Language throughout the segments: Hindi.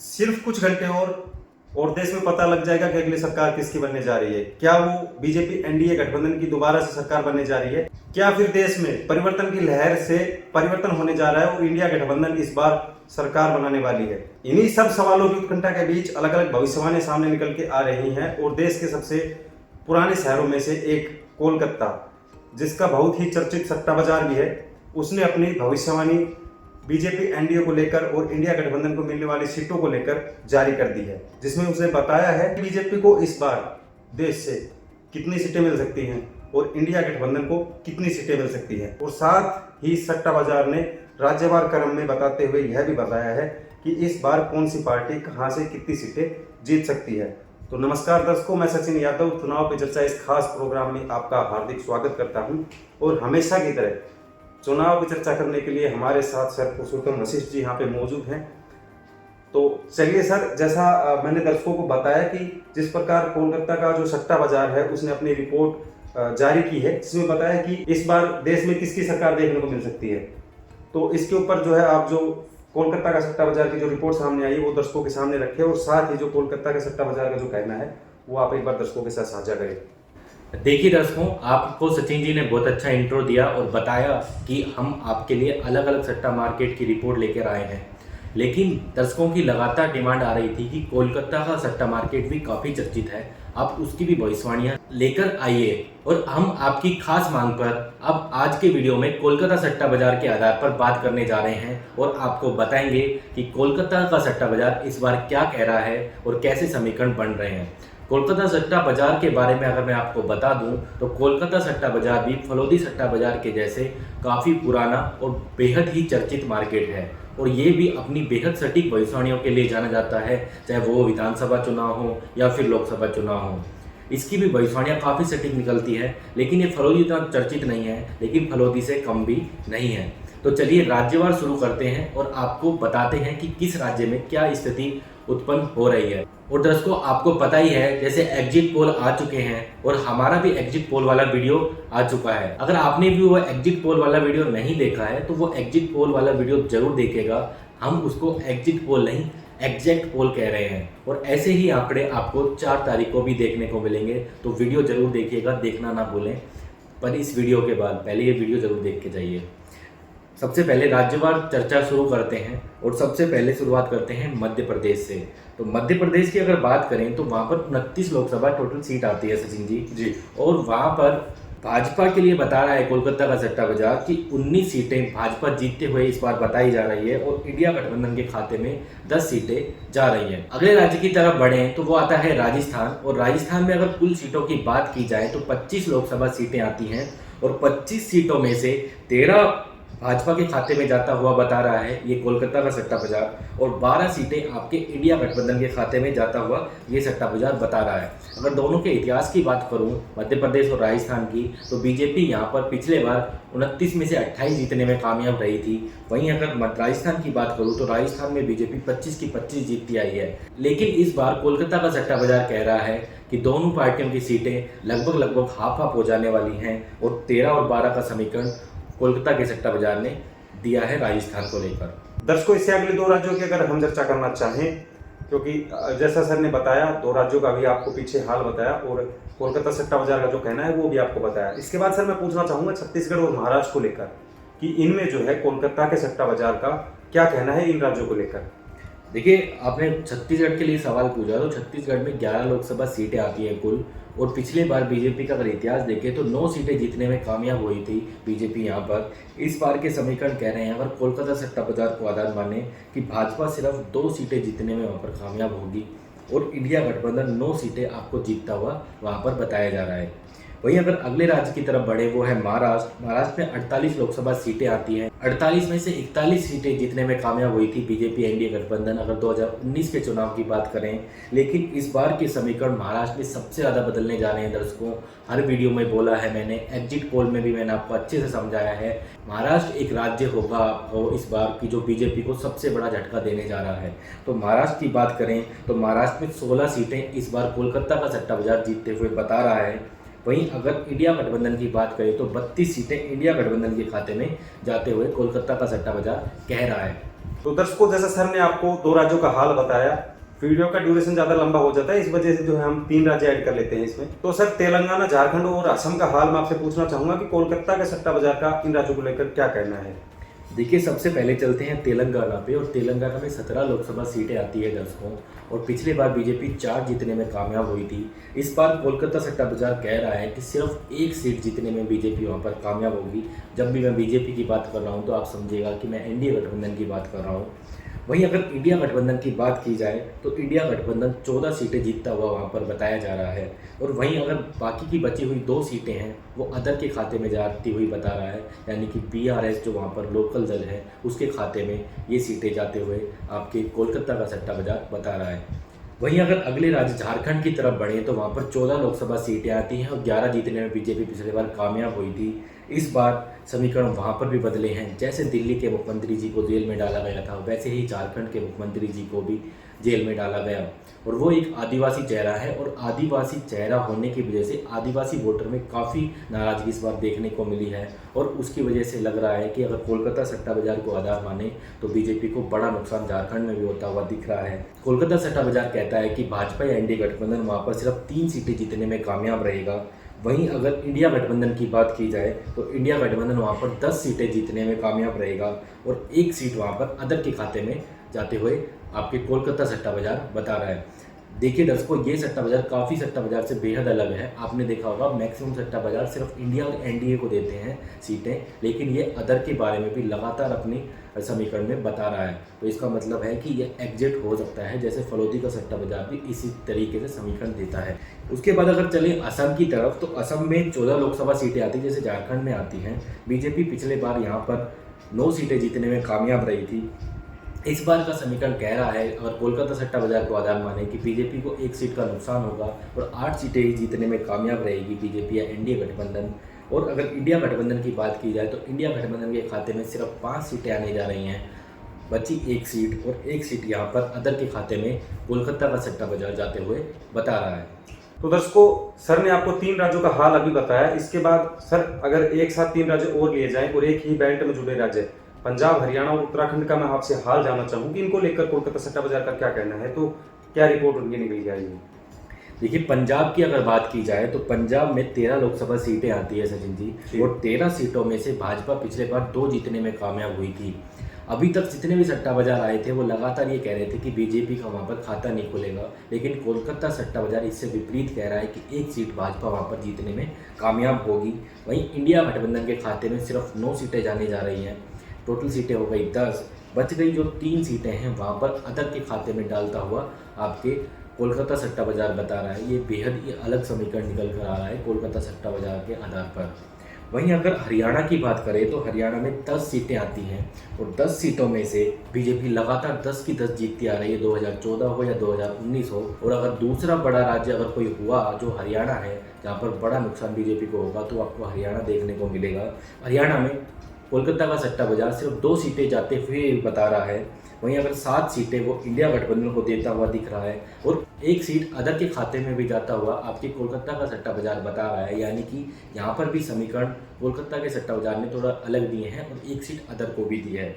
सिर्फ कुछ घंटे और देश में पता लग जाएगा कि अगली सरकार किसकी बनने जा रही है। क्या वो बीजेपी एनडीए गठबंधन की दोबारा से सरकार बनने जा रही है, क्या फिर देश में परिवर्तन की लहर से परिवर्तन होने जा रहा है और इंडिया गठबंधन इस बार सरकार बनाने वाली है। इन्हीं सब सवालों की उत्कंठा के बीच अलग अलग भविष्यवाणी सामने निकल के आ रही हैं और देश के सबसे पुराने शहरों में से एक कोलकाता, जिसका बहुत ही चर्चित सट्टा बाजार भी है, उसने अपनी भविष्यवाणी बीजेपी एनडीए को लेकर और इंडिया गठबंधन को मिलने वाली सीटों को लेकर जारी कर दी है, जिसमें उसने बताया है कि बीजेपी को इस बार देश से कितनी सीटें मिल सकती हैं और इंडिया गठबंधन को कितनी सीटें मिल सकती हैं। और साथ ही सट्टा बाजार ने राज्यवार क्रम में बताते हुए यह भी बताया है कि इस बार कौन सी पार्टी कहां से कितनी सीटें जीत सकती है। तो नमस्कार दर्शकों, मैं सचिन यादव चुनाव की चर्चा इस खास प्रोग्राम में आपका हार्दिक स्वागत करता हूं। और हमेशा की तरह चुनाव की चर्चा करने के लिए हमारे साथ सर पुरुषोत्तम वशिष्ठ जी यहाँ पे मौजूद हैं। तो चलिए सर, जैसा मैंने दर्शकों को बताया कि जिस प्रकार कोलकाता का जो सट्टा बाजार है उसने अपनी रिपोर्ट जारी की है, जिसमें बताया कि इस बार देश में किसकी सरकार देखने को मिल सकती है। तो इसके ऊपर जो है आप जो कोलकाता का सट्टा बाजार की जो रिपोर्ट सामने आई वो दर्शकों के सामने रखें और साथ ही जो कोलकाता के सट्टा बाजार का जो कहना है वो आप एक बार दर्शकों के साथ साझा करें। देखिए दर्शकों, आपको सचिन जी ने बहुत अच्छा इंट्रो दिया और बताया कि हम आपके लिए अलग अलग सट्टा मार्केट की रिपोर्ट लेकर आए हैं। लेकिन दर्शकों की लगातार डिमांड आ रही थी कि कोलकाता का सट्टा मार्केट भी काफ़ी चर्चित है, आप उसकी भी भविष्यवाणियां लेकर आइए। और हम आपकी खास मांग पर अब आज के वीडियो में कोलकाता सट्टा बाजार के आधार पर बात करने जा रहे हैं और आपको बताएंगे कि कोलकाता का सट्टा बाजार इस बार क्या कह रहा है और कैसे समीकरण बन रहे हैं। कोलकाता सट्टा बाजार के बारे में अगर मैं आपको बता दूं तो कोलकाता सट्टा बाजार भी फलोदी सट्टा बाजार के जैसे काफ़ी पुराना और बेहद ही चर्चित मार्केट है और ये भी अपनी बेहद सटीक भविष्यवाणियों के लिए जाना जाता है, चाहे वो विधानसभा चुनाव हो या फिर लोकसभा चुनाव हो। इसकी भी भविष्यवाणियाँ काफ़ी सटीक निकलती है, लेकिन ये फलोदी इतना चर्चित नहीं है, लेकिन फलोदी से कम भी नहीं है। तो चलिए राज्यवार शुरू करते हैं और आपको बताते हैं कि किस राज्य में क्या स्थिति उत्पन्न हो रही है। और दर्शकों, आपको पता ही है जैसे एग्जिट पोल आ चुके हैं और हमारा भी एग्जिट पोल वाला वीडियो आ चुका है। अगर आपने भी वो एग्जिट पोल वाला वीडियो नहीं देखा है तो वो एग्जिट पोल वाला वीडियो जरूर देखेगा। हम उसको एग्जिट पोल नहीं एग्जैक्ट पोल कह रहे हैं और ऐसे ही आंकड़े आपको 4 तारीख को भी देखने को मिलेंगे। तो वीडियो जरूर देखिएगा, देखना ना भूलें। पर इस वीडियो के बाद पहले ये वीडियो जरूर देख के जाइए। सबसे पहले राज्यवार चर्चा शुरू करते हैं और सबसे पहले शुरुआत करते हैं मध्य प्रदेश से। तो मध्य प्रदेश की अगर बात करें तो वहाँ पर 29 लोकसभा टोटल सीट आती है सचिन जी। और वहाँ पर भाजपा के लिए बता रहा है कोलकाता का सट्टा बाजार कि 19 सीटें भाजपा जीतते हुए इस बार बताई जा रही है और इंडिया गठबंधन के खाते में 10 सीटें जा रही हैं। अगले राज्य की तरफ बढ़ें तो वो आता है राजस्थान। और राजस्थान में अगर कुल सीटों की बात की जाए तो 25 लोकसभा सीटें आती हैं और 25 सीटों में से 13 भाजपा के खाते में जाता हुआ बता रहा है ये कोलकाता का सट्टा बाजार और 12 सीटें आपके इंडिया गठबंधन के खाते में जाता हुआ ये सट्टा बाजार बता रहा है। अगर दोनों के इतिहास की बात करूं मध्य प्रदेश और राजस्थान की, तो बीजेपी यहां पर पिछले बार 29 में से 28 जीतने में कामयाब रही थी। वहीं अगर राजस्थान की बात करूं तो राजस्थान में बीजेपी 25 की 25 जीतती आई है। लेकिन इस बार कोलकाता का सट्टा बाजार कह रहा है कि दोनों पार्टियों की सीटें लगभग हाफ हाफ हो जाने वाली हैं और 13 और 12 का समीकरण कोलकाता के सट्टा बाजार ने दिया है राजस्थान को लेकर। दर्शकों, इससे अगले 2 राज्यों की अगर हम चर्चा करना चाहें, क्योंकि जैसा सर ने बताया 2 राज्यों का भी आपको पीछे हाल बताया और कोलकाता सट्टा बाजार का जो कहना है वो भी आपको बताया। इसके बाद सर मैं पूछना चाहूँगा छत्तीसगढ़ और महाराष्ट्र को लेकर कि इनमें जो है कोलकाता के सट्टा बाजार का क्या कहना है इन राज्यों को लेकर। देखिए, आपने छत्तीसगढ़ के लिए सवाल पूछा तो छत्तीसगढ़ में 11 लोकसभा सीटें आती हैं कुल। और पिछले बार बीजेपी का अगर इतिहास देखें तो 9 सीटें जीतने में कामयाब हुई थी बीजेपी यहाँ पर। इस बार के समीकरण कह रहे हैं अगर कोलकाता सट्टा बाजार को आधार माने कि भाजपा सिर्फ 2 सीटें जीतने में वहाँ पर कामयाब होगी और इंडिया गठबंधन 9 सीटें आपको जीतता हुआ वहाँ पर बताया जा रहा है। वहीं अगर अगले राज्य की तरफ बढ़े वो है महाराष्ट्र। महाराष्ट्र में 48 लोकसभा सीटें आती हैं। 48 में से 41 सीटें जीतने में कामयाब हुई थी बीजेपी एनडीए गठबंधन अगर 2019 के चुनाव की बात करें। लेकिन इस बार के समीकरण महाराष्ट्र में सबसे ज़्यादा बदलने जा रहे हैं। दर्शकों, हर वीडियो में बोला है मैंने, एग्जिट पोल में भी मैंने आपको अच्छे से समझाया है, महाराष्ट्र एक राज्य होगा इस बार की जो बीजेपी को सबसे बड़ा झटका देने जा रहा है। तो महाराष्ट्र की बात करें तो महाराष्ट्र में 16 सीटें इस बार कोलकाता का सट्टा बाजार जीतते हुए बता रहा है। वहीं अगर इंडिया गठबंधन की बात करें तो 32 सीटें इंडिया गठबंधन के खाते में जाते हुए कोलकाता का सट्टा बाजार कह रहा है। तो दर्शकों, जैसा सर ने आपको 2 राज्यों का हाल बताया, वीडियो का ड्यूरेशन ज्यादा लंबा हो जाता है, इस वजह से जो है हम 3 राज्य ऐड कर लेते हैं इसमें। तो सर, तेलंगाना, झारखंड और असम का हाल मैं आपसे पूछना चाहूंगा कि कोलकाता के सट्टा बाजार का इन राज्यों को लेकर क्या कहना है। देखिए, सबसे पहले चलते हैं तेलंगाना पे। और तेलंगाना में 17 लोकसभा सीटें आती है दर्शकों, और पिछली बार बीजेपी 4 जीतने में कामयाब हुई थी। इस बार कोलकाता सट्टा बाजार कह रहा है कि सिर्फ 1 सीट जीतने में बीजेपी वहाँ पर कामयाब होगी। जब भी मैं बीजेपी की बात कर रहा हूँ तो आप समझिएगा कि मैं एनडीए गठबंधन की बात कर रहा हूँ। वहीं अगर इंडिया गठबंधन की बात की जाए तो इंडिया गठबंधन 14 सीटें जीतता हुआ वहाँ पर बताया जा रहा है। और वहीं अगर बाकी की बची हुई 2 सीटें हैं वो अदर के खाते में जाती हुई बता रहा है, यानी कि पीआरएस जो वहाँ पर लोकल दल है उसके खाते में ये सीटें जाते हुए आपके कोलकाता का सट्टा बाजार बता रहा है। वहीं अगर अगले राज्य झारखंड की तरफ बढ़े तो वहाँ पर 14 लोकसभा सीटें आती हैं और 11 जीतने में बीजेपी पिछली बार कामयाब हुई थी। इस बार समीकरण वहाँ पर भी बदले हैं। जैसे दिल्ली के मुख्यमंत्री जी को जेल में डाला गया था, वैसे ही झारखंड के मुख्यमंत्री जी को भी जेल में डाला गया। और वो एक आदिवासी चेहरा है, और आदिवासी चेहरा होने की वजह से आदिवासी वोटर में काफ़ी नाराज़गी इस बार देखने को मिली है। और उसकी वजह से लग रहा है कि अगर कोलकाता सट्टा बाजार को आधार माने तो बीजेपी को बड़ा नुकसान झारखंड में भी होता हुआ दिख रहा है। कोलकाता सट्टा बाजार कहता है कि भाजपा या एनडीए गठबंधन वहाँ पर सिर्फ 3 सीटें जीतने में कामयाब रहेगा। वहीं अगर इंडिया गठबंधन की बात की जाए तो इंडिया गठबंधन वहाँ पर 10 सीटें जीतने में कामयाब रहेगा, और 1 सीट वहाँ पर अदर के खाते में जाते हुए आपके कोलकाता सट्टा बाजार बता रहा है। देखिए दर्शकों, ये सट्टा बाजार काफ़ी सट्टा बाजार से बेहद अलग है। आपने देखा होगा मैक्सिमम सट्टा बाजार सिर्फ इंडिया और एनडीए को देते हैं सीटें, लेकिन ये अदर के बारे में भी लगातार अपनी समीकरण में बता रहा है। तो इसका मतलब है कि ये एग्जिट हो सकता है, जैसे फलोदी का सट्टा बाजार भी इसी तरीके से समीकरण देता है। उसके बाद अगर चले असम की तरफ, तो असम में 14 लोकसभा सीटें आती जैसे झारखंड में आती हैं। बीजेपी पिछले बार यहाँ पर 9 सीटें जीतने में कामयाब रही थी। इस बार का समीकरण कह रहा है, अगर कोलकाता सट्टा बाजार को आधार माने, कि बीजेपी को 1 सीट का नुकसान होगा और 8 सीटें ही जीतने में कामयाब रहेगी बीजेपी या एनडीए गठबंधन। और अगर इंडिया गठबंधन की बात की जाए तो इंडिया गठबंधन के खाते में सिर्फ 5 सीटें आने जा रही हैं, बची 1 सीट, और 1 सीट यहाँ पर अदर के खाते में कोलकाता का सट्टा बाजार जाते हुए बता रहा है। तो दर्शकों, सर ने आपको 3 राज्यों का हाल अभी बताया। इसके बाद सर, अगर एक साथ 3 राज्य और लिए जाएं और एक ही बेल्ट में जुड़े राज्य पंजाब, हरियाणा और उत्तराखंड का मैं आपसे हाल जानना चाहूँ कि इनको लेकर कोलकाता सट्टा बाजार का क्या कहना है, तो क्या रिपोर्ट उनकी निकल के आई है। देखिए, पंजाब की अगर बात की जाए तो पंजाब में 13 लोकसभा सीटें आती है सचिन जी, और 13 सीटों में से भाजपा पिछले बार 2 जीतने में कामयाब हुई थी। अभी तक जितने भी सट्टा बाजार आए थे वो लगातार ये कह रहे थे कि बीजेपी का वहाँ पर खाता नहीं खुलेगा, लेकिन कोलकाता सट्टा बाजार इससे विपरीत कह रहा है कि 1 सीट भाजपा वहाँ पर जीतने में कामयाब होगी। वहीं इंडिया गठबंधन के खाते में सिर्फ 9 सीटें जाने जा रही हैं। टोटल सीटें हो गई 10, बच गई जो 3 सीटें हैं वहाँ पर अदर के खाते में डालता हुआ आपके कोलकाता सट्टा बाजार बता रहा है। ये बेहद ही अलग समीकरण निकल कर आ रहा है कोलकाता सट्टा बाजार के आधार पर। वहीं अगर हरियाणा की बात करें तो हरियाणा में 10 सीटें आती हैं, और 10 सीटों में से बीजेपी लगातार 10 की 10 जीतती आ रही है, 2014 हो या 2019 हो। और अगर दूसरा बड़ा राज्य अगर कोई हुआ जो हरियाणा है, जहाँ पर बड़ा नुकसान बीजेपी को होगा, तो आपको हरियाणा देखने को मिलेगा। हरियाणा में कोलकाता का सट्टा बाजार सिर्फ 2 सीटें जाते हुए बता रहा है। वहीं अगर 7 सीटें वो इंडिया गठबंधन को देता हुआ दिख रहा है, और 1 सीट अदर के खाते में भी जाता हुआ आपके कोलकाता का सट्टा बाजार बता रहा है। यानी कि यहाँ पर भी समीकरण कोलकाता के सट्टा बाजार ने थोड़ा अलग दिए हैं, और 1 सीट अदर को भी दी है।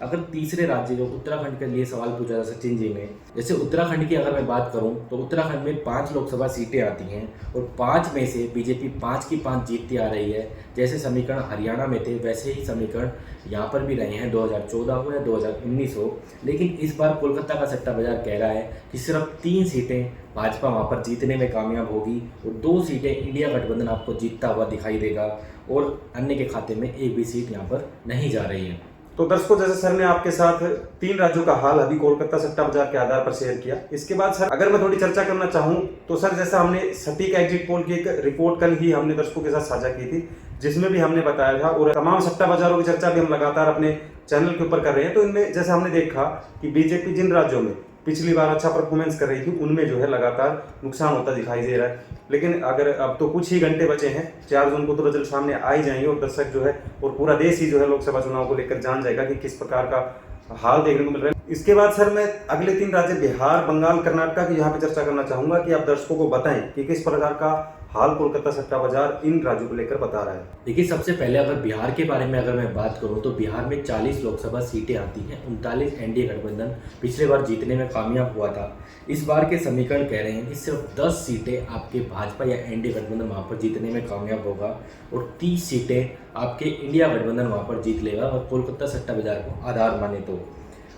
अगर तीसरे राज्य जो उत्तराखंड के लिए सवाल पूछा था सचिन जी ने, जैसे उत्तराखंड की अगर मैं बात करूं तो उत्तराखंड में 5 लोकसभा सीटें आती हैं, और 5 में से बीजेपी 5 की 5 जीतती आ रही है। जैसे समीकरण हरियाणा में थे वैसे ही समीकरण यहाँ पर भी रहे हैं, 2014 हो या 2019 हो। लेकिन इस बार कोलकाता का सट्टा बाजार कह रहा है कि सिर्फ 3 सीटें भाजपा वहाँ पर जीतने में कामयाब होगी, और 2 सीटें इंडिया गठबंधन आपको जीतता हुआ दिखाई देगा, और अन्य के खाते में एक भी सीट यहाँ पर नहीं जा रही है। तो दर्शकों, जैसे सर ने आपके साथ 3 राज्यों का हाल अभी कोलकाता सट्टा बाजार के आधार पर शेयर किया, इसके बाद सर अगर मैं थोड़ी चर्चा करना चाहूं तो सर, जैसा हमने सटीक एग्जिट पोल की एक रिपोर्ट कल ही हमने दर्शकों के साथ साझा की थी, जिसमें भी हमने बताया था, और तमाम सट्टा बाजारों की चर्चा भी हम लगातार अपने चैनल के ऊपर कर रहे हैं। तो इनमें जैसे हमने देखा कि बीजेपी जिन राज्यों में पिछली बार अच्छा परफॉर्मेंस कर रही थी उनमें जो है लगातार नुकसान होता दिखाई दे रहा है। लेकिन अगर अब तो कुछ ही घंटे बचे हैं, 4 जून को तो रिजल्ट सामने आ ही जाएंगे, और दर्शक जो है और पूरा देश ही जो है लोकसभा चुनाव को लेकर जान जाएगा कि किस प्रकार का हाल देखने को मिल रहा है। इसके बाद सर मैं अगले 3 राज्य बिहार, बंगाल, कर्नाटक की यहाँ पे चर्चा करना चाहूंगा कि आप दर्शकों को बताएं कि किस प्रकार का हाल कोलकाता सट्टा बाजार इन राज्यों को लेकर बता रहा है। देखिए, सबसे पहले अगर बिहार के बारे में अगर मैं बात करूं तो बिहार में 40 लोकसभा सीटें आती हैं। 39 एनडीए गठबंधन पिछले बार जीतने में कामयाब हुआ था। इस बार के समीकरण कह रहे हैं कि सिर्फ 10 सीटें आपके भाजपा या एनडीए गठबंधन वहाँ पर जीतने में कामयाब होगा और 30 सीटें आपके इंडिया गठबंधन वहाँ पर जीत लेगा। और कोलकाता सट्टा बाजार को आधार माने तो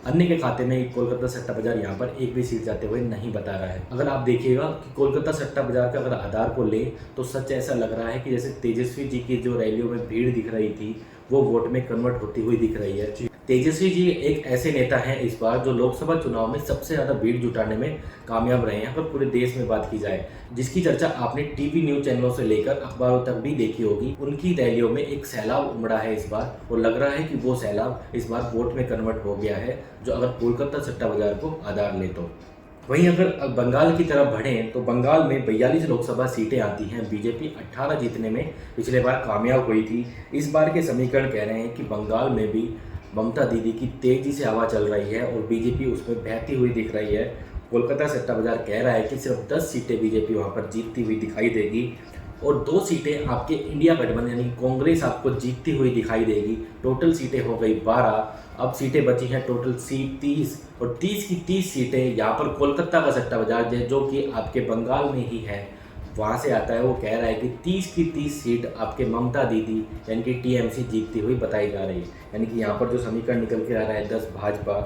अन्य के खाते में कोलकाता सट्टा बाजार यहाँ पर एक भी सीट जाते हुए नहीं बता रहा है। अगर आप देखिएगा कि कोलकाता सट्टा बाजार का अगर आधार को ले तो सच ऐसा लग रहा है कि जैसे तेजस्वी जी की जो रैलियों में भीड़ दिख रही थी वो वोट में कन्वर्ट होती हुई दिख रही है। तेजस्वी जी एक ऐसे नेता हैं इस बार जो लोकसभा चुनाव में सबसे ज़्यादा भीड़ जुटाने में कामयाब रहे हैं। अगर पूरे देश में बात की जाए, जिसकी चर्चा आपने टीवी न्यूज़ चैनलों से लेकर अखबारों तक भी देखी होगी, उनकी रैलियों में एक सैलाब उमड़ा है इस बार और लग रहा है कि वो सैलाब इस बार वोट में कन्वर्ट हो गया है, जो अगर कोलकाता सट्टा बाजार को आधार ले तो। वहीं अगर बंगाल की तरफ बढ़ें तो बंगाल में 42 लोकसभा सीटें आती हैं। बीजेपी 18 जीतने में पिछले बार कामयाब हुई थी। इस बार के समीकरण कह रहे हैं कि बंगाल में भी ममता दीदी की तेजी से हवा चल रही है और बीजेपी उसमें बहती हुई दिख रही है। कोलकाता सट्टा बाजार कह रहा है कि सिर्फ 10 सीटें बीजेपी वहाँ पर जीतती हुई दिखाई देगी और 2 सीटें आपके इंडिया गठबंधन यानी कांग्रेस आपको जीतती हुई दिखाई देगी। टोटल सीटें हो गई 12, अब सीटें बची हैं टोटल सीट 30 और 30 की 30 सीटें यहाँ पर कोलकाता का सट्टा बाजार जो कि आपके बंगाल में ही है वहाँ से आता है। वो कह रहा है कि 30 की 30 सीट आपके ममता दीदी यानी कि टीएमसी जीतती हुई बताई जा रही है। यानी कि यहाँ पर जो समीकरण निकल के आ रहा है 10 भाजपा,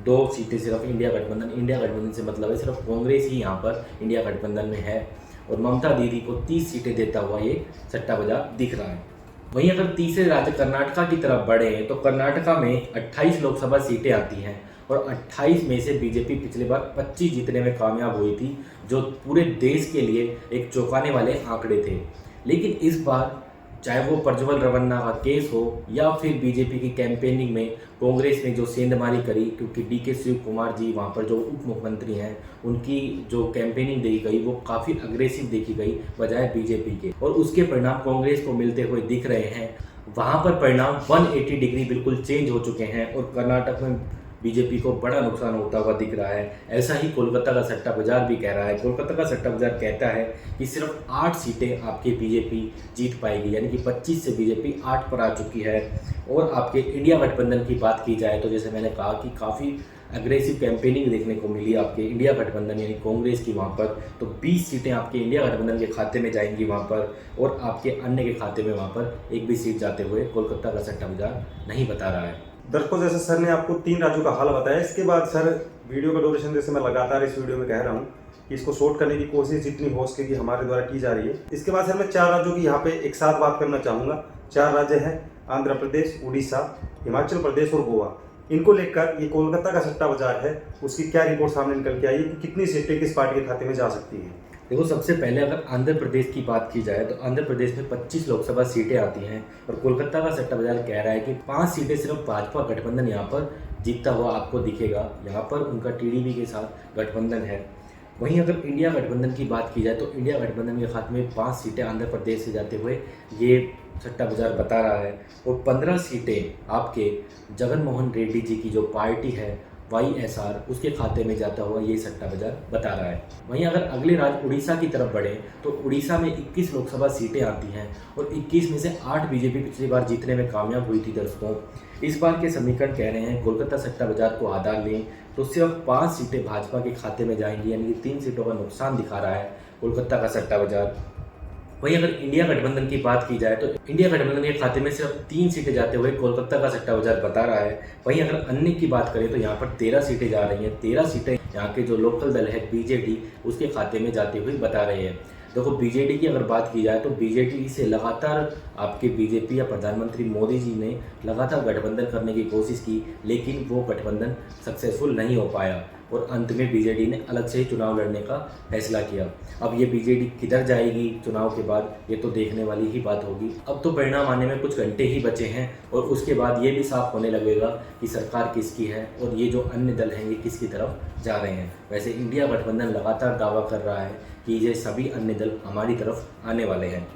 2 सीटें सिर्फ इंडिया गठबंधन। इंडिया गठबंधन से मतलब है सिर्फ कांग्रेस ही यहाँ पर इंडिया गठबंधन में है और ममता दीदी को 30 सीटें देता हुआ ये सट्टा बाजार दिख रहा है। वहीं अगर तीसरे राज्य कर्नाटका की तरफ बढ़े तो कर्नाटका में 28 लोकसभा सीटें आती हैं और 28 में से बीजेपी पिछले बार 25 जीतने में कामयाब हुई थी, जो पूरे देश के लिए एक चौंकाने वाले आंकड़े थे। लेकिन इस बार चाहे वो प्रज्वल रवन्ना का केस हो या फिर बीजेपी की कैंपेनिंग में कांग्रेस ने जो सेंधमारी करी, क्योंकि डीके शिव कुमार जी वहाँ पर जो उप मुख्यमंत्री हैं उनकी जो कैंपेनिंग देखी गई वो काफ़ी अग्रेसिव देखी गई बजाय बीजेपी के, और उसके परिणाम कांग्रेस को मिलते हुए दिख रहे हैं। वहाँ पर परिणाम 180 डिग्री बिल्कुल चेंज हो चुके हैं और कर्नाटक में बीजेपी को बड़ा नुकसान होता हुआ दिख रहा है। ऐसा ही कोलकाता का सट्टा बाजार भी कह रहा है। कोलकाता का सट्टा बाजार कहता है कि सिर्फ 8 सीटें आपकी बीजेपी जीत पाएगी, यानी कि 25 से बीजेपी 8 पर आ चुकी है। और आपके इंडिया गठबंधन की बात की जाए तो जैसे मैंने कहा कि काफ़ी अग्रेसिव कैंपेनिंग देखने को मिली आपके इंडिया गठबंधन यानी कांग्रेस की वहाँ पर, तो 20 सीटें आपके इंडिया गठबंधन के खाते में जाएंगी वहाँ पर और आपके अन्य के खाते में वहाँ पर एक भी सीट जाते हुए कोलकाता का सट्टा बाजार नहीं बता रहा है। दर्शकों, जैसे सर ने आपको 3 राज्यों का हाल बताया, इसके बाद सर वीडियो का ड्यूरेशन जैसे मैं लगातार इस वीडियो में कह रहा हूँ कि इसको शॉर्ट करने की कोशिश जितनी हो सकेगी हमारे द्वारा की जा रही है। इसके बाद सर मैं 4 राज्यों की यहाँ पे एक साथ बात करना चाहूँगा। 4 राज्य हैं आंध्र प्रदेश, उड़ीसा, हिमाचल प्रदेश और गोवा। इनको लेकर ये कोलकाता का सट्टा बाजार है, उसकी क्या रिपोर्ट सामने निकल के आई है कि कितनी सीटें किस पार्टी के खाते में जा सकती हैं। देखो, सबसे पहले अगर आंध्र प्रदेश की बात की जाए तो आंध्र प्रदेश में 25 लोकसभा सीटें आती हैं और कोलकाता का सट्टा बाजार कह रहा है कि 5 सीटें सिर्फ भाजपा गठबंधन यहाँ पर जीतता हुआ आपको दिखेगा। यहाँ पर उनका टीडीपी के साथ गठबंधन है। वहीं अगर इंडिया गठबंधन की बात की जाए तो इंडिया गठबंधन के खाते में 5 सीटें आंध्र प्रदेश से जाते हुए ये सट्टा बाजार बता रहा है और 15 सीटें आपके जगन मोहन रेड्डी जी की जो पार्टी है YSR उसके खाते में जाता हुआ ये सट्टा बाजार बता रहा है। वहीं अगर अगले राज्य उड़ीसा की तरफ बढ़े तो उड़ीसा में 21 लोकसभा सीटें आती हैं और 21 में से 8 बीजेपी पिछली बार जीतने में कामयाब हुई थी। दर्शकों, इस बार के समीकरण कह रहे हैं कोलकाता सट्टा बाजार को आधार लें तो सिर्फ 5 सीटें भाजपा के खाते में जाएंगी, यानी कि 3 सीटों का नुकसान दिखा रहा है कोलकाता का सट्टा बाजार। वहीं अगर इंडिया गठबंधन की बात की जाए तो इंडिया गठबंधन के खाते में सिर्फ 3 सीटें जाते हुए कोलकाता का सट्टा बाजार बता रहा है। वहीं अगर अन्य की बात करें तो यहाँ पर 13 सीटें जा रही हैं। 13 सीटें यहाँ के जो लोकल दल है बीजेडी उसके खाते में जाती हुई बता रहे हैं। देखो, बीजेडी की अगर बात की जाए तो बीजेडी से लगातार आपके बीजेपी या प्रधानमंत्री मोदी जी ने लगातार गठबंधन करने की कोशिश की, लेकिन वो गठबंधन सक्सेसफुल नहीं हो पाया और अंत में बीजेडी ने अलग से ही चुनाव लड़ने का फैसला किया। अब ये बीजेडी किधर जाएगी चुनाव के बाद, ये तो देखने वाली ही बात होगी। अब तो परिणाम आने में कुछ घंटे ही बचे हैं और उसके बाद ये भी साफ होने लगेगा कि सरकार किसकी है और ये जो अन्य दल हैं ये किसकी तरफ जा रहे हैं। वैसे इंडिया गठबंधन लगातार दावा कर रहा है कि ये सभी अन्य दल हमारी तरफ आने वाले हैं।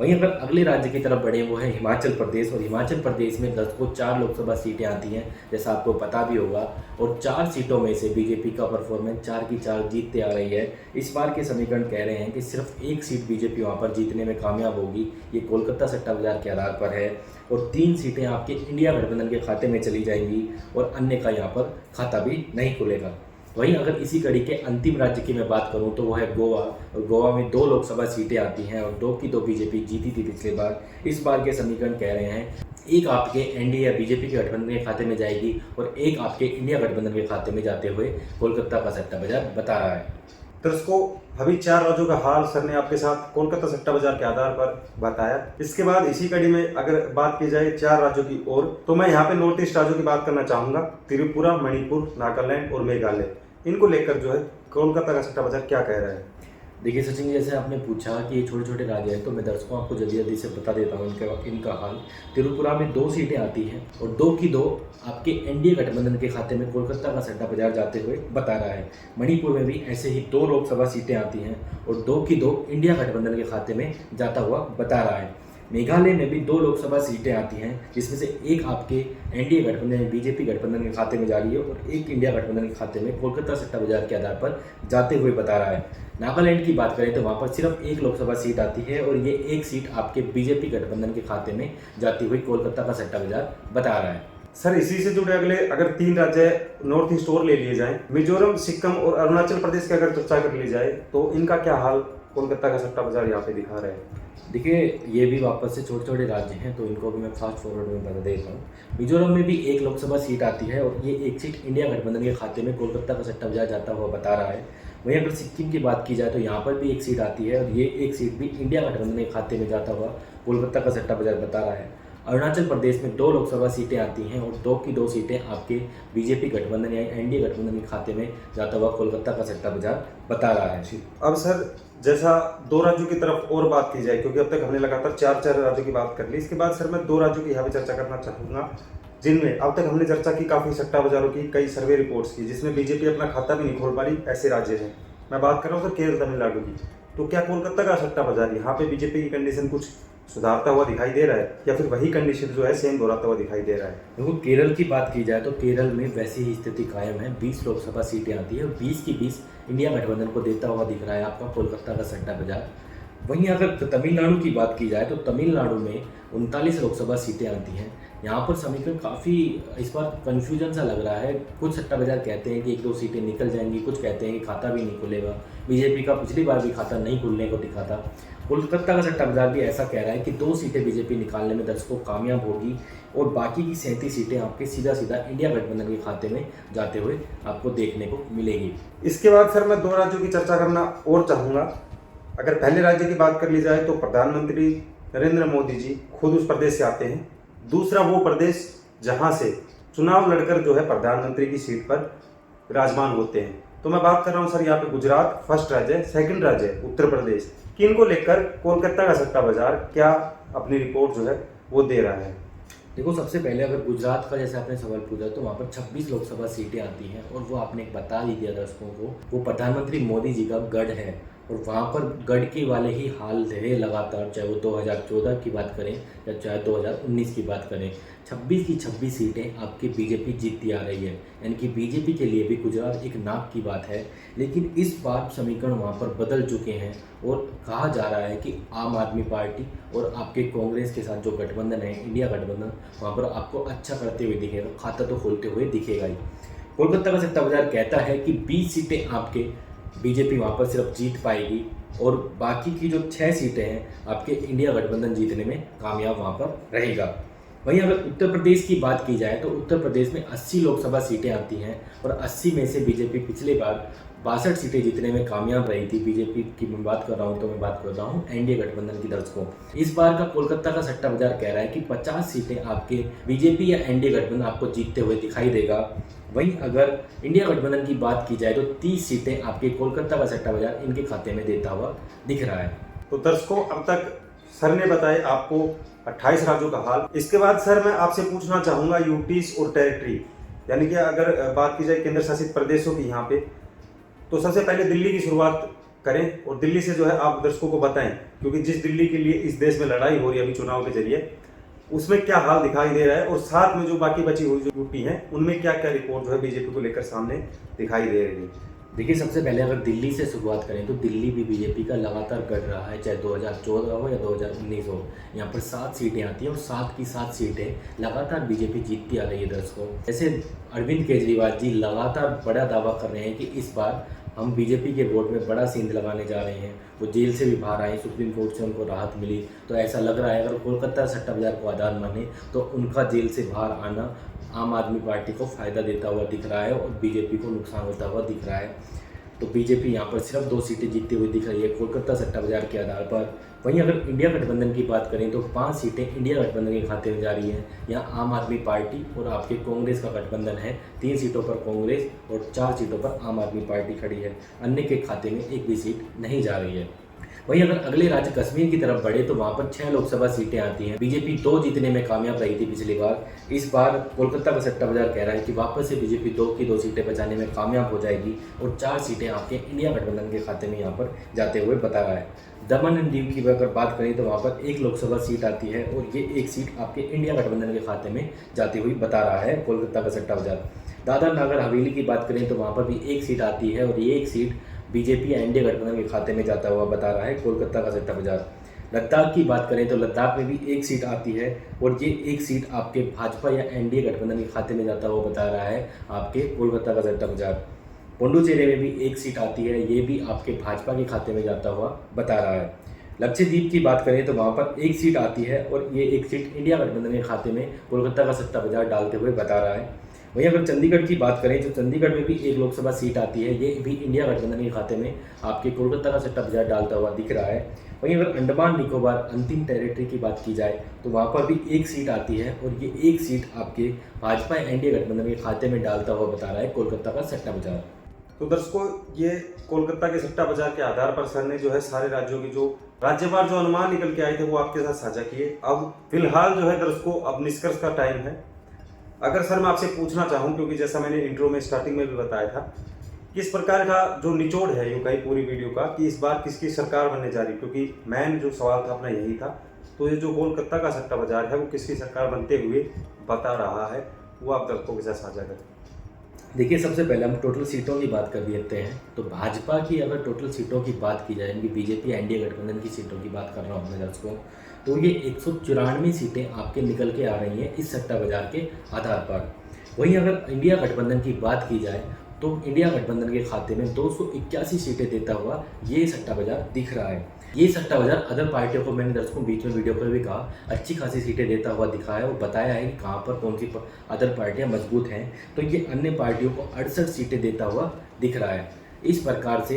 वहीं अगर अगले राज्य की तरफ बढ़े वो है हिमाचल प्रदेश, और हिमाचल प्रदेश में दर्शकों 4 लोकसभा सीटें आती हैं जैसा आपको पता भी होगा, और 4 सीटों में से बीजेपी का परफॉर्मेंस 4 की 4 जीतते आ रही है। इस बार के समीकरण कह रहे हैं कि सिर्फ एक सीट बीजेपी वहाँ पर जीतने में कामयाब होगी, ये कोलकाता सट्टा बाजार के आधार पर है, और 3 सीटें आपके इंडिया गठबंधन के खाते में चली जाएंगी और अन्य का यहाँ पर खाता भी नहीं खुलेगा। वहीं अगर इसी कड़ी के अंतिम राज्य की मैं बात करूं तो वो है गोवा, और गोवा में 2 लोकसभा सीटें आती हैं और 2 की 2 बीजेपी जीती थी पिछले बार। इस बार के समीकरण कह रहे हैं एक आपके एनडीए या बीजेपी के गठबंधन के खाते में जाएगी और एक आपके इंडिया गठबंधन के खाते में जाते हुए कोलकाता का सट्टा बाजार बता रहा है। दर्शकों, अभी 4 राज्यों का हाल सर ने आपके साथ कोलकाता सट्टा बाजार के आधार पर बताया। इसके बाद इसी कड़ी में अगर बात की जाए 4 राज्यों की ओर, तो मैं यहाँ पे नॉर्थ ईस्ट राज्यों की बात करना चाहूंगा। त्रिपुरा, मणिपुर, नागालैंड और मेघालय, इनको लेकर जो है कोलकाता का सट्टा बाजार क्या कह रहा है। देखिए सचिन, जैसे आपने पूछा कि ये छोटे छोटे राज्य हैं, तो मैं दर्शकों आपको जल्दी जल्दी से बता देता हूँ इनका हाल। त्रिपुरा में 2 सीटें आती हैं और 2 की 2 आपके एनडीए गठबंधन के खाते में कोलकाता का सट्टा बाजार जाते हुए बता रहा है। मणिपुर में भी ऐसे ही 2 लोकसभा सीटें आती हैं और 2 की 2 इंडिया गठबंधन के खाते में जाता हुआ बता रहा है। मेघालय में भी 2 लोकसभा सीटें आती हैं, जिसमें से एक आपके एनडीए गठबंधन बीजेपी गठबंधन के खाते में जा रही है और एक इंडिया गठबंधन के खाते में कोलकाता सट्टा बाजार के आधार पर जाते हुए बता रहा है। नागालैंड की बात करें तो वहाँ पर सिर्फ 1 लोकसभा सीट आती है और ये 1 सीट आपके बीजेपी गठबंधन के खाते में जाती हुई कोलकाता का सट्टा बाजार बता रहा है। सर, इसी से जुड़े अगले अगर 3 राज्य नॉर्थ ईस्ट और ले लिए जाएं, मिजोरम, सिक्किम और अरुणाचल प्रदेश की अगर चर्चा कर ली जाए, तो इनका क्या हाल कोलकाता का सट्टा बाजार यहाँ पे दिखा रहे हैं। देखिए, ये भी वापस से छोटे छोटे राज्य हैं, तो इनको भी मैं फास्ट फॉरवर्ड में बता देता हूँ। मिजोरम में भी 1 लोकसभा सीट आती है और ये 1 सीट इंडिया गठबंधन के खाते में कोलकाता का सट्टा बाजार जाता हुआ बता रहा है। वहीं अगर सिक्किम की बात की जाए तो यहाँ पर भी 1 सीट आती है और ये 1 सीट भी इंडिया गठबंधन के खाते में जाता हुआ कोलकाता का सट्टा बाजार बता रहा है। अरुणाचल प्रदेश में 2 लोकसभा सीटें आती हैं और 2 की 2 सीटें आपके बीजेपी गठबंधन या एनडीए गठबंधन के खाते में जाता हुआ कोलकाता का सट्टा बाजार बता रहा है। अब सर, जैसा 2 राज्यों की तरफ और बात की जाए, क्योंकि अब तक हमने लगातार 4 राज्यों की बात कर ली, इसके बाद सर मैं 2 राज्यों की यहाँ पे चर्चा करना चाहूँगा जिनमें अब तक हमने चर्चा की काफ़ी सट्टा बाजारों की, कई सर्वे रिपोर्ट्स की, जिसमें बीजेपी अपना खाता भी नहीं खोल पा रही। ऐसे राज्य हैं, मैं बात कर रहा हूँ सर केरल, तमिलनाडु की। तो क्या कोलकाता का सट्टा बाजार यहाँ पे बीजेपी की कंडीशन कुछ सुधारता हुआ दिखाई दे रहा है या फिर वही कंडीशन जो है सेम दोहराता हुआ दिखाई दे रहा है। देखो, केरल की बात की जाए तो केरल में वैसी ही स्थिति कायम है। 20 लोकसभा सीटें आती है और 20 की 20 इंडिया गठबंधन को देता हुआ दिख रहा है आपका कोलकाता का सट्टा बाजार। वहीं अगर तमिलनाडु की बात की जाए तो तमिलनाडु में 39 लोकसभा सीटें आती हैं। यहाँ पर समीकरण काफ़ी इस बार कन्फ्यूजन सा लग रहा है। कुछ सट्टा बाजार कहते हैं कि 1-2 सीटें निकल जाएंगी, कुछ कहते हैं कि खाता भी नहीं खुलेगा। बीजेपी का पिछली बार भी खाता नहीं खुलने को दिखा था। कोलकाता का सट्टा बाजार भी ऐसा कह रहा है कि 2 सीटें बीजेपी निकालने में दर्शकों कामयाब होगी और बाकी की 37 सीटें आपके सीधा सीधा इंडिया गठबंधन के खाते में जाते हुए आपको देखने को मिलेगी। इसके बाद सर मैं 2 राज्यों की चर्चा करना और चाहूँगा। अगर पहले राज्य की बात कर ली जाए तो प्रधानमंत्री नरेंद्र मोदी जी खुद उस प्रदेश से आते हैं। दूसरा वो प्रदेश जहाँ से चुनाव लड़कर जो है प्रधानमंत्री की सीट पर विराजमान होते हैं। तो मैं बात कर रहा हूँ सर यहाँ पे गुजरात फर्स्ट राज्य है, सेकंड राज्य है उत्तर प्रदेश। किनको लेकर कोलकाता का सट्टा बाजार क्या अपनी रिपोर्ट जो है वो दे रहा है। देखो, सबसे पहले अगर गुजरात का जैसे आपने सवाल पूछा तो वहाँ पर 26 लोकसभा सीटें आती हैं और वो आपने बता ही दिया दर्शकों को, वो प्रधानमंत्री मोदी जी का गढ़ है और वहाँ पर गढ़ के वाले ही हाल रहे लगातार, चाहे वो 2014 की बात करें या चाहे 2019 की बात करें। 26 की 26 सीटें आपकी बीजेपी जीतती आ रही है, यानी कि बीजेपी के लिए भी गुजरात एक नाक की बात है। लेकिन इस बार समीकरण वहाँ पर बदल चुके हैं और कहा जा रहा है कि आम आदमी पार्टी और आपके कांग्रेस के साथ जो गठबंधन है इंडिया गठबंधन, वहाँ पर आपको अच्छा करते हुए दिखेगा, खाता तो खोलते हुए दिखेगा ही। कोलकाता का सट्टा बाजार कहता है कि 20 सीटें आपके बीजेपी वहाँ पर सिर्फ जीत पाएगी और बाकी की जो 6 सीटें हैं आपके इंडिया गठबंधन जीतने में कामयाब वहाँ पर रहेगा। वहीं अगर उत्तर प्रदेश की बात की जाए तो उत्तर प्रदेश में 80 लोकसभा सीटें आती हैं और 80 में से बीजेपी पिछले बार 62 सीटें जीतने में कामयाब रही थी। बीजेपी की मैं बात कर रहा हूँ तो मैं बात कर रहा हूँ एनडीए गठबंधन की दर्शकों। इस बार का कोलकाता का सट्टा बाजार कह रहा है कि 50 सीटें आपके बीजेपी या एनडीए गठबंधन आपको जीतते हुए दिखाई देगा। वहीं अगर इंडिया गठबंधन की बात की जाए तो 30 सीटें आपके कोलकाता का सट्टा बाजार इनके खाते में देता हुआ दिख रहा है। तो दर्शकों, अब तक सर ने बताए आपको 28 राज्यों का हाल। इसके बाद सर मैं आपसे पूछना चाहूँगा यूटीज और टेरिटरी, यानी कि अगर बात की जाए केंद्र शासित प्रदेशों की यहाँ पे, तो सबसे पहले दिल्ली की शुरुआत करें और दिल्ली से जो है आप दर्शकों को बताएं, क्योंकि जिस दिल्ली के लिए इस देश में लड़ाई हो रही है अभी चुनाव के जरिए, उसमें क्या हाल दिखाई दे रहा है और साथ में जो बाकी बची हुई जो यूपी है उनमें क्या क्या रिपोर्ट जो है बीजेपी को लेकर सामने दिखाई दे रही है। देखिए, सबसे पहले अगर दिल्ली से शुरुआत करें तो दिल्ली भी बीजेपी का लगातार गढ़ रहा है, चाहे 2014 हो या 2019 हो। यहाँ पर 7 सीटें आती हैं और 7 की 7 सीटें लगातार बीजेपी जीतती आ रही है दर्शकों। जैसे अरविंद केजरीवाल जी लगातार बड़ा दावा कर रहे हैं कि इस बार हम बीजेपी के वोट में बड़ा सींध लगाने जा रहे हैं। वो जेल से भी बाहर आए, सुप्रीम कोर्ट से उनको राहत मिली, तो ऐसा लग रहा है अगर कोलकाता सट्टा बाजार को आधार माने तो उनका जेल से बाहर आना आम आदमी पार्टी को फ़ायदा देता हुआ दिख रहा है और बीजेपी को नुकसान होता हुआ दिख रहा है। तो बीजेपी यहाँ पर सिर्फ 2 सीटें जीतती हुई दिख रही है कोलकाता सट्टा बाजार के आधार पर। वहीं अगर इंडिया गठबंधन की बात करें तो 5 सीटें इंडिया गठबंधन के खाते में जा रही हैं। यहाँ आम आदमी पार्टी और आपके कांग्रेस का गठबंधन है, 3 सीटों पर कांग्रेस और 4 सीटों पर आम आदमी पार्टी खड़ी है। अन्य के खाते में एक भी सीट नहीं जा रही है। वहीं अगर अगले राज्य कश्मीर की तरफ बढ़े तो वहाँ पर 6 लोकसभा सीटें आती हैं। बीजेपी 2 जीतने में कामयाब रही थी पिछली बार। इस बार कोलकाता का सट्टा बाजार कह रहा है कि वापस से बीजेपी 2 की 2 सीटें बचाने में कामयाब हो जाएगी और 4 सीटें आपके इंडिया गठबंधन के खाते में यहाँ पर जाते हुए बता रहा है। दमन एंड दीव की अगर बात करें तो वहाँ पर 1 लोकसभा सीट आती है और ये 1 सीट आपके इंडिया गठबंधन के खाते में जाती हुई बता रहा है कोलकाता का सट्टा बाजार। दादर नगर हवेली की बात करें तो वहाँ पर भी 1 सीट आती है और ये 1 सीट बीजेपी या इंडिया गठबंधन के खाते में जाता हुआ बता रहा है कोलकाता का सट्टा बाजार। लद्दाख की बात करें तो लद्दाख में भी 1 सीट आती है और ये 1 सीट आपके भाजपा या एनडीए गठबंधन के खाते में जाता हुआ बता रहा है आपके कोलकाता का सट्टा बाजार। पुडुचेरी में भी 1 सीट आती है, ये भी आपके भाजपा के खाते में जाता हुआ बता रहा है। लक्षद्वीप की बात करें तो वहाँ पर 1 सीट आती है और ये 1 सीट इंडिया गठबंधन के खाते में कोलकाता का सट्टा बाजार डालते हुए बता रहा है। वहीं अगर चंडीगढ़ की बात करें तो चंडीगढ़ में भी 1 लोकसभा सीट आती है, ये भी इंडिया गठबंधन के खाते में आपके कोलकाता का सट्टा बाजार डालता हुआ दिख रहा है। वहीं अगर अंडमान निकोबार अंतिम टेरिटरी की बात की जाए तो वहाँ पर भी 1 सीट आती है और ये 1 सीट आपके भाजपा एनडीए गठबंधन के खाते में डालता हुआ बता रहा है कोलकाता का सट्टा बाजार। तो दर्शकों, ये कोलकाता के सट्टा बाजार के आधार पर सर ने जो है सारे राज्यों की जो राज्यवार जो अनुमान निकल के आए थे वो आपके साथ साझा किए। अब फिलहाल जो है दर्शकों, अब निष्कर्ष का टाइम है। अगर सर मैं आपसे पूछना चाहूँ, क्योंकि जैसा मैंने इंट्रो में स्टार्टिंग में भी बताया था, किस प्रकार का जो निचोड़ है यूँ का ही पूरी वीडियो का कि इस बार किसकी सरकार बनने जा रही, क्योंकि मेन जो सवाल था अपना यही था। तो ये जो कोलकाता का सट्टा बाजार है वो किसकी सरकार बनते हुए बता रहा है, वो आप दर्शकों के साथ साझा करें। देखिए, सबसे पहले हम टोटल सीटों की बात कर देते हैं। तो भाजपा की अगर टोटल सीटों की बात की जाए, इनकी बीजेपी एनडीए गठबंधन की सीटों की बात कर रहा हूँ मैं दर्शकों, तो ये 194 सीटें आपके निकल के आ रही हैं इस सट्टा बाजार के आधार पर। वहीं अगर इंडिया गठबंधन की बात की जाए तो इंडिया गठबंधन के खाते में 281 सीटें देता हुआ ये सट्टा बाजार दिख रहा है। ये सट्टा बाजार अदर पार्टियों को, मैंने दर्शकों बीच में वीडियो पर भी कहा, अच्छी खासी सीटें देता हुआ दिखा है और बताया है कि कहाँ पर कौन सी अदर पार्टियां मजबूत हैं। तो ये अन्य पार्टियों को 68 सीटें देता हुआ दिख रहा है। इस प्रकार से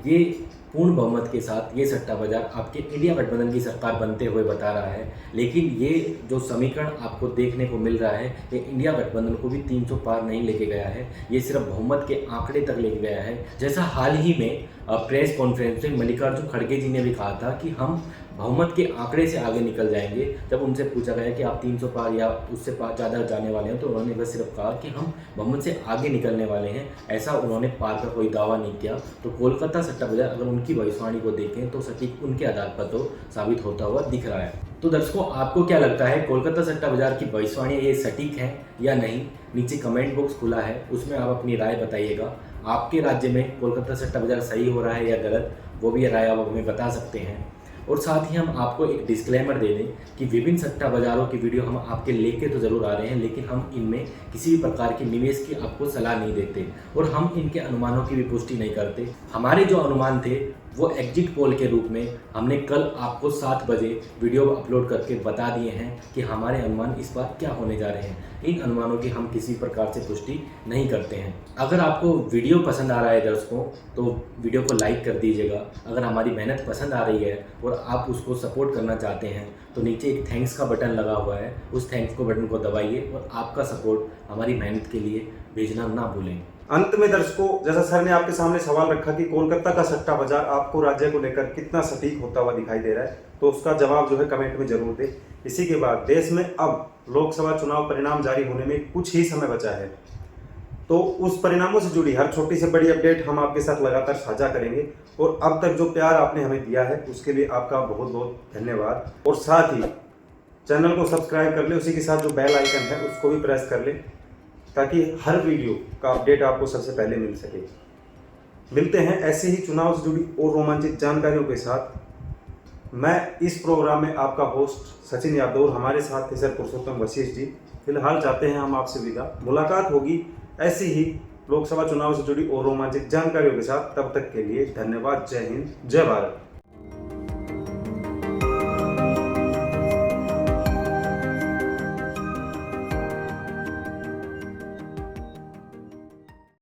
ये पूर्ण बहुमत के साथ ये सट्टा बाजार आपके इंडिया गठबंधन की सरकार बनते हुए बता रहा है। लेकिन ये जो समीकरण आपको देखने को मिल रहा है ये इंडिया गठबंधन को भी 300 पार नहीं लेके गया है, ये सिर्फ बहुमत के आंकड़े तक लेके गया है। जैसा हाल ही में प्रेस कॉन्फ्रेंस में मल्लिकार्जुन खड़गे जी ने भी कहा था कि हम बहुमत के आंकड़े से आगे निकल जाएंगे। जब उनसे पूछा गया कि आप 300 पार या उससे पार ज़्यादा जाने वाले हैं तो उन्होंने बस सिर्फ कहा कि हम बहुमत से आगे निकलने वाले हैं, ऐसा उन्होंने पार का कोई दावा नहीं किया। तो कोलकाता सट्टा बाजार अगर उनकी भविष्यवाणी को देखें तो सटीक उनके आधार पर तो साबित होता हुआ दिख रहा है। तो दर्शकों, आपको क्या लगता है कोलकाता सट्टा बाजार की भविष्यवाणी ये सटीक है या नहीं? नीचे कमेंट बॉक्स खुला है, उसमें आप अपनी राय बताइएगा। आपके राज्य में कोलकाता सट्टा बाजार सही हो रहा है या गलत, वो भी राय आप हमें बता सकते हैं। और साथ ही हम आपको एक डिस्क्लेमर दे दें कि विभिन्न सट्टा बाजारों की वीडियो हम आपके लेके तो ज़रूर आ रहे हैं, लेकिन हम इनमें किसी भी प्रकार के निवेश की आपको सलाह नहीं देते और हम इनके अनुमानों की भी पुष्टि नहीं करते। हमारे जो अनुमान थे वो एग्जिट पोल के रूप में हमने कल आपको 7 बजे वीडियो अपलोड करके बता दिए हैं कि हमारे अनुमान इस बार क्या होने जा रहे हैं। इन अनुमानों की हम किसी प्रकार से पुष्टि नहीं करते हैं। अगर आपको वीडियो पसंद आ रहा है दर्शकों तो वीडियो को लाइक कर दीजिएगा। अगर हमारी मेहनत पसंद आ रही है और आप उसको सपोर्ट करना चाहते हैं तो नीचे एक थैंक्स का बटन लगा हुआ है, उस थैंक्स को बटन को दबाइए और आपका सपोर्ट हमारी मेहनत के लिए भेजना ना भूलें। अंत में दर्शकों, जैसा सर ने आपके सामने सवाल रखा कि कोलकाता का सट्टा बाजार आपको राज्य को लेकर कितना सटीक होता हुआ दिखाई दे रहा है, तो उसका जवाब जो है कमेंट में जरूर दें। इसी के बाद देश में अब लोकसभा चुनाव परिणाम जारी होने में कुछ ही समय बचा है, तो उस परिणामों से जुड़ी हर छोटी से बड़ी अपडेट हम आपके साथ लगातार साझा करेंगे। और अब तक जो प्यार आपने हमें दिया है उसके लिए आपका बहुत बहुत धन्यवाद। और साथ ही चैनल को सब्सक्राइब कर ले, उसी के साथ जो बेल आइकन है उसको भी प्रेस कर ले, ताकि हर वीडियो का अपडेट आपको सबसे पहले मिल सके। मिलते हैं ऐसे ही चुनाव से जुड़ी और रोमांचित जानकारियों के साथ। मैं इस प्रोग्राम में आपका होस्ट सचिन यादव और हमारे साथ थे सर पुरुषोत्तम वशिष्ठ जी। फिलहाल चाहते हैं हम आपसे विदा। मुलाकात होगी ऐसी ही लोकसभा चुनाव से जुड़ी और रोमांचित जानकारियों के साथ। तब तक के लिए धन्यवाद। जय हिंद, जय भारत।